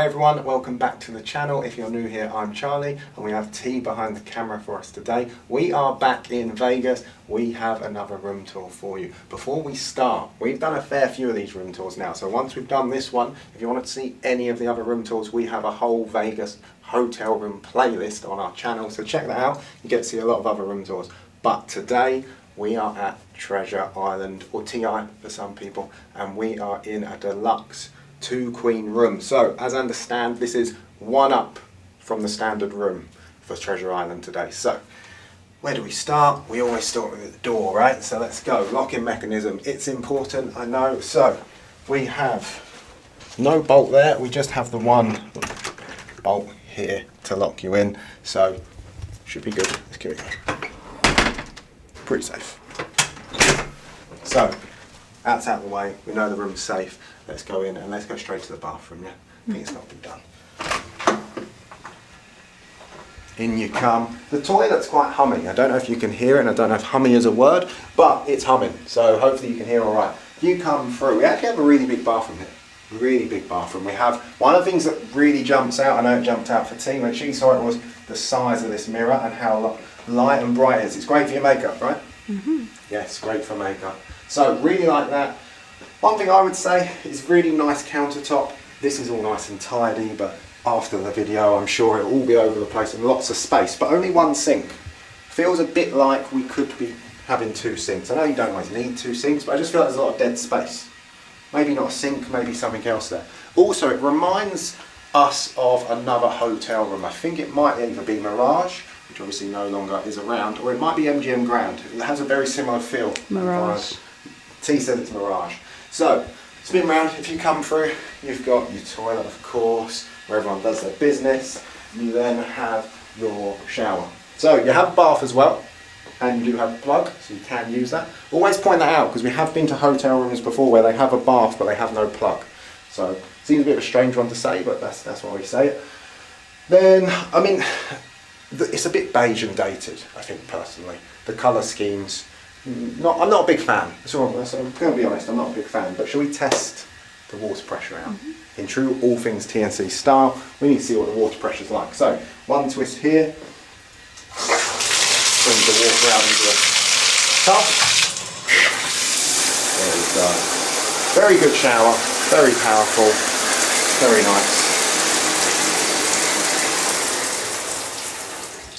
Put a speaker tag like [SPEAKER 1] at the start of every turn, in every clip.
[SPEAKER 1] everyone, welcome back to the channel. If you're new here, I'm Charlie and we have T behind the camera for us today. We are back in Vegas. We have another room tour for you. Before we start, we've done a fair few of these room tours now, so once we've done this one, if you want to see any of the other room tours, we have a whole Vegas hotel room playlist on our channel, so check that out. You get to see a lot of other room tours. But today we are at Treasure Island, or TI for some people, and we are in a Deluxe Two Queen Room. So, as I understand, this is one up from the standard room for Treasure Island today. So, where do we start? We always start with the door, right? So let's go. Locking mechanism. It's important, I know. So, we have no bolt there. We just have the one bolt here to lock you in. So, should be good. Let's give it a go. Pretty safe. So, that's out of the way. We know the room's safe. Let's go in and let's go straight to the bathroom, yeah? I think it's got to be done. In you come. The toilet's quite humming. I don't know if you can hear it, and I don't know if humming is a word, but it's humming, so hopefully you can hear all right. If you come through, we actually have a really big bathroom here. Really big bathroom. We have one of the things that really jumps out, I know it jumped out for T when she saw it, was the size of this mirror and how light and bright it is. It's great for your makeup, right? Mm-hmm. Yes, great for makeup. So really like that. One thing I would say is really nice countertop. This is all nice and tidy, but after the video I'm sure it'll all be over the place and lots of space, but only one sink. Feels a bit like we could be having two sinks. I know you don't always need two sinks, but I just feel like there's a lot of dead space. Maybe not a sink, maybe something else there. Also, it reminds us of another hotel room. I think it might either be Mirage, which obviously no longer is around, or it might be MGM Grand. It has a very similar feel.
[SPEAKER 2] Mirage.
[SPEAKER 1] T said it's Mirage. So, spin round, if you come through, you've got your toilet, of course, where everyone does their business. You then have your shower. So, you have a bath as well, and you do have a plug, so you can use that. Always point that out, because we have been to hotel rooms before where they have a bath, but they have no plug. So, it seems a bit of a strange one to say, but that's why we say it. Then, I mean, it's a bit beige and dated, I think, personally. The colour schemes. I'm not a big fan. So I'm going to be honest, I'm not a big fan. But shall we test the water pressure out? Mm-hmm. In true all things TNC style, we need to see what the water pressure is like. So, one twist here. Bring the water out into the tub. There we go. Very good shower. Very powerful. Very nice.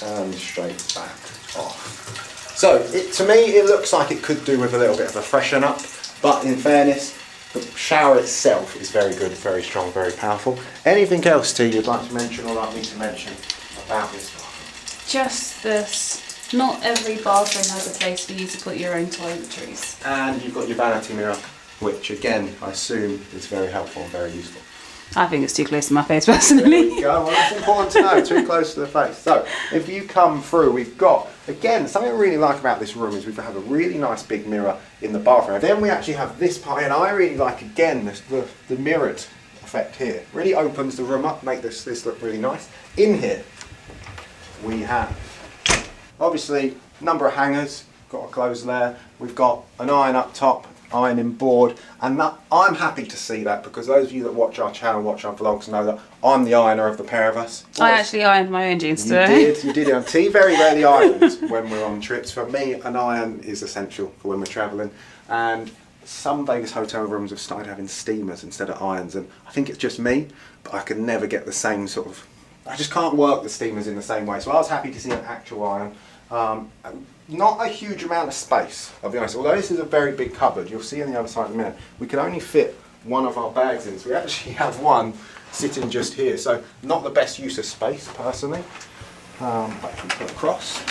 [SPEAKER 1] And straight back off. So, to me, it looks like it could do with a little bit of a freshen up, but in fairness, the shower itself is very good, very strong, very powerful. Anything else, T, you'd like to mention or like me to mention about this bathroom?
[SPEAKER 2] Just this. Not every bathroom has a place for you to put your own toiletries.
[SPEAKER 1] And you've got your vanity mirror, which again, I assume is very helpful and very useful.
[SPEAKER 2] I think it's too close to my face, personally.
[SPEAKER 1] There we go. Well, that's important to know, too close to the face. So, if you come through, we've got, again, something I really like about this room is we have a really nice big mirror in the bathroom. And then we actually have this part, and I really like, again, the mirrored effect here. Really opens the room up, make this look really nice. In here, we have, obviously, a number of hangers, got our clothes there. We've got an iron up top, ironing board, and that, I'm happy to see that, because those of you that watch our channel, watch our vlogs, know that I'm the ironer of the pair of us.
[SPEAKER 2] I actually ironed my own jeans today.
[SPEAKER 1] You did it on T. Very rarely irons when we're on trips. For me, an iron is essential for when we're travelling, and some Vegas hotel rooms have started having steamers instead of irons, and I think it's just me, but I can never get the same sort of, I just can't work the steamers in the same way, so I was happy to see an actual iron. Not a huge amount of space, I'll be honest. Although this is a very big cupboard, you'll see on the other side in a minute, we can only fit one of our bags in. So we actually have one sitting just here. So not the best use of space, personally. But we put across.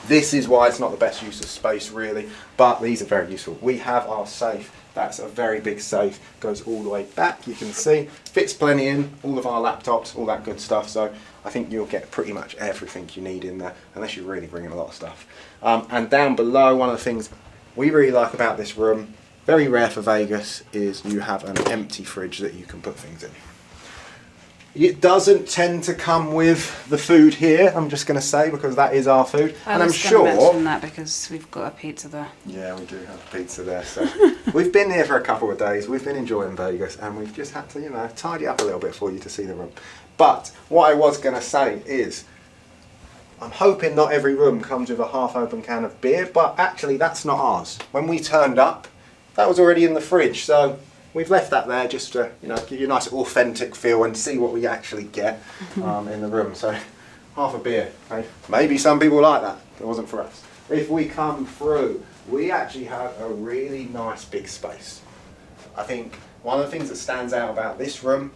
[SPEAKER 1] This is why it's not the best use of space, really. But these are very useful. We have our safe. That's a very big safe. Goes all the way back, you can see. Fits plenty in, all of our laptops, all that good stuff. So I think you'll get pretty much everything you need in there, unless you're really bringing a lot of stuff. And down below, one of the things we really like about this room, very rare for Vegas, is you have an empty fridge that you can put things in. It doesn't tend to come with the food here, I'm just going to say, because that is our food. And I'm sure...
[SPEAKER 2] I was going to mention that because we've got a pizza there.
[SPEAKER 1] Yeah, we do have pizza there. So we've been here for a couple of days. We've been enjoying Vegas, and we've just had to, you know, tidy up a little bit for you to see the room. But what I was going to say is, I'm hoping not every room comes with a half-open can of beer, but actually that's not ours. When we turned up, that was already in the fridge, so we've left that there just to, you know, give you a nice authentic feel and see what we actually get in the room. So half a beer, okay? Maybe some people like that. It wasn't for us. If we come through, we actually have a really nice big space. I think one of the things that stands out about this room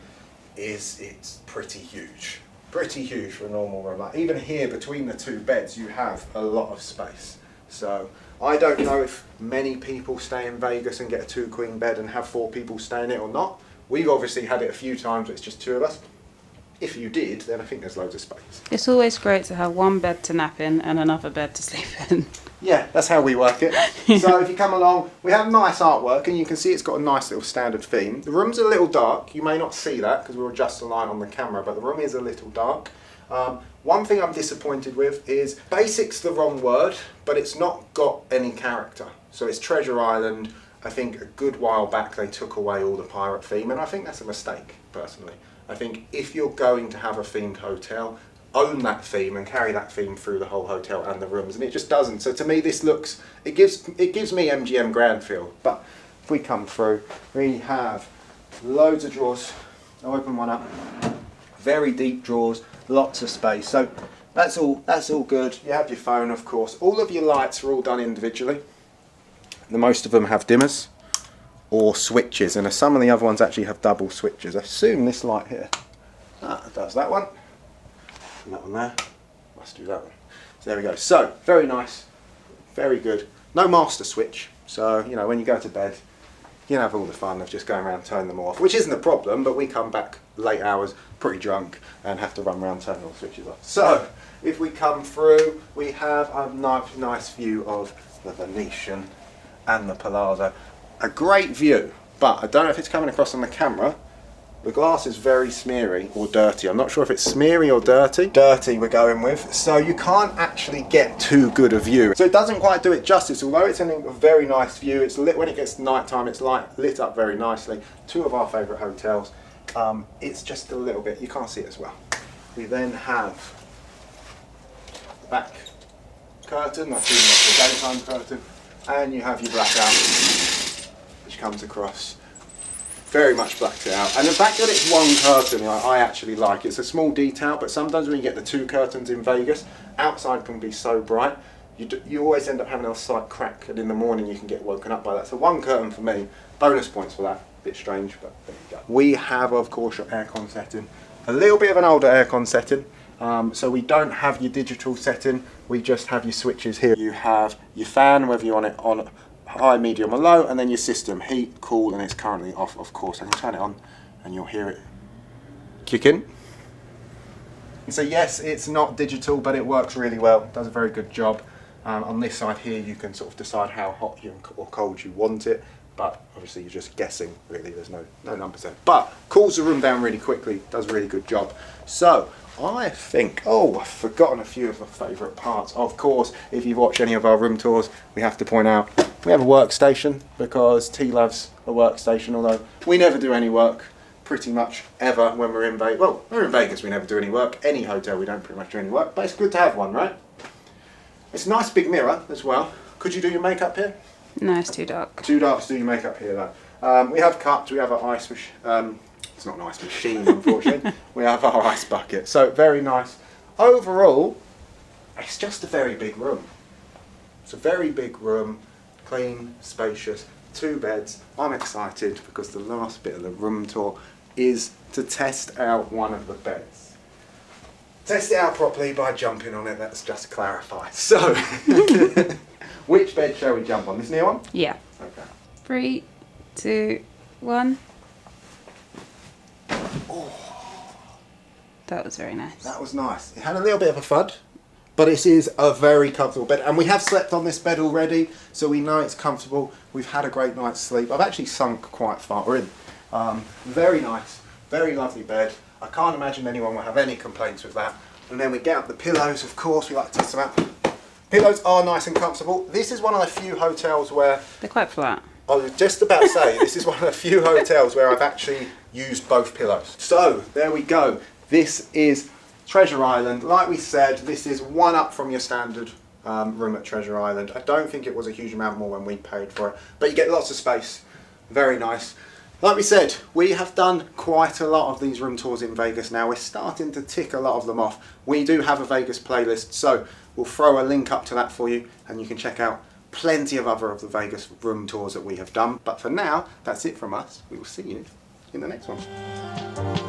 [SPEAKER 1] is it's pretty huge. Pretty huge for a normal room. Like even here between the two beds you have a lot of space. So I don't know if many people stay in Vegas and get a 2-queen bed and have 4 people stay in it or not. We've obviously had it a few times where it's just 2 of us. If you did, then I think there's loads of space.
[SPEAKER 2] It's always great to have one bed to nap in and another bed to sleep in.
[SPEAKER 1] Yeah, that's how we work it. So if you come along, we have nice artwork and you can see it's got a nice little standard theme. The room's a little dark. You may not see that because we'll adjust the light on the camera, but the room is a little dark. One thing I'm disappointed with is basic's the wrong word, but it's not got any character. So it's Treasure Island. I think a good while back they took away all the pirate theme, and I think that's a mistake, personally. I think if you're going to have a themed hotel, own that theme and carry that theme through the whole hotel and the rooms, and it just doesn't. So to me this looks, it gives me MGM Grand feel. But if we come through, we have loads of drawers. I'll open one up. Very deep drawers, lots of space. So that's all good. You have your phone, of course. All of your lights are all done individually. Most of them have dimmers or switches, and some of the other ones actually have double switches. I assume this light here does that one. And that one there. Must do that one. So there we go. So very nice, very good. No master switch. So you know when you go to bed, you can have all the fun of just going around turning them off, which isn't a problem. But we come back late hours, pretty drunk, and have to run around turning all the switches off. So if we come through, we have a nice view of the Venetian and the Palazzo. A great view, but I don't know if it's coming across on the camera. The glass is very smeary or dirty. I'm not sure if it's smeary or dirty. Dirty we're going with. So you can't actually get too good a view. So it doesn't quite do it justice, although it's a very nice view. It's lit when it gets night time, it's lit up very nicely. 2 of our favourite hotels. It's just a little bit, you can't see it as well. We then have the back curtain, that's the daytime curtain. And you have your blackout, which comes across. Very much blacked it out. And the fact that it's one curtain, I actually like. It's a small detail, but sometimes when you get the 2 curtains in Vegas, outside can be so bright, you always end up having a slight crack, and in the morning you can get woken up by that. So 1 curtain for me, bonus points for that. Bit strange, but there you go. We have, of course, your aircon setting. A little bit of an older aircon setting. So we don't have your digital setting, we just have your switches here. You have your fan, whether you want it on high, medium or low, and then your system, heat, cool, and it's currently off, of course. I can turn it on and you'll hear it kick in. So yes, it's not digital, but it works really well, does a very good job. On this side here you can sort of decide how hot or cold you want it, but obviously you're just guessing really, there's no numbers there. But cools the room down really quickly, does a really good job. So I think, I've forgotten a few of my favourite parts. Of course, if you've watched any of our room tours, we have to point out we have a workstation because T loves a workstation, although we never do any work pretty much ever when we're in Vegas. Well, we're in Vegas, we never do any work. Any hotel, we don't pretty much do any work, but it's good to have one, right? It's a nice big mirror as well. Could you do your makeup here?
[SPEAKER 2] No, it's too dark.
[SPEAKER 1] Too dark to do your makeup here though. We have cups, we have an ice machine. It's not an ice machine, unfortunately. We have our ice bucket. So very nice. Overall, it's just a very big room. It's a very big room, clean, spacious, 2 beds. I'm excited because the last bit of the room tour is to test out one of the beds. Test it out properly by jumping on it, let's just clarify. So, which bed shall we jump on? This near one?
[SPEAKER 2] Yeah.
[SPEAKER 1] Okay.
[SPEAKER 2] 3, 2, 1. That was very nice.
[SPEAKER 1] That was nice. It had a little bit of a thud, but it is a very comfortable bed. And we have slept on this bed already, so we know it's comfortable. We've had a great night's sleep. I've actually sunk quite far in. Very nice, very lovely bed. I can't imagine anyone will have any complaints with that. And then we get out the pillows, of course, we like to test them out. Pillows are nice and comfortable. This is one of the few hotels where...
[SPEAKER 2] They're quite flat.
[SPEAKER 1] I was just about to say, this is one of the few hotels where I've actually used both pillows. So, there we go. This is Treasure Island. Like we said, this is one up from your standard room at Treasure Island. I don't think it was a huge amount more when we paid for it, but you get lots of space. Very nice. Like we said, we have done quite a lot of these room tours in Vegas now. We're starting to tick a lot of them off. We do have a Vegas playlist, so we'll throw a link up to that for you, and you can check out plenty of other of the Vegas room tours that we have done. But for now, that's it from us. We will see you in the next one.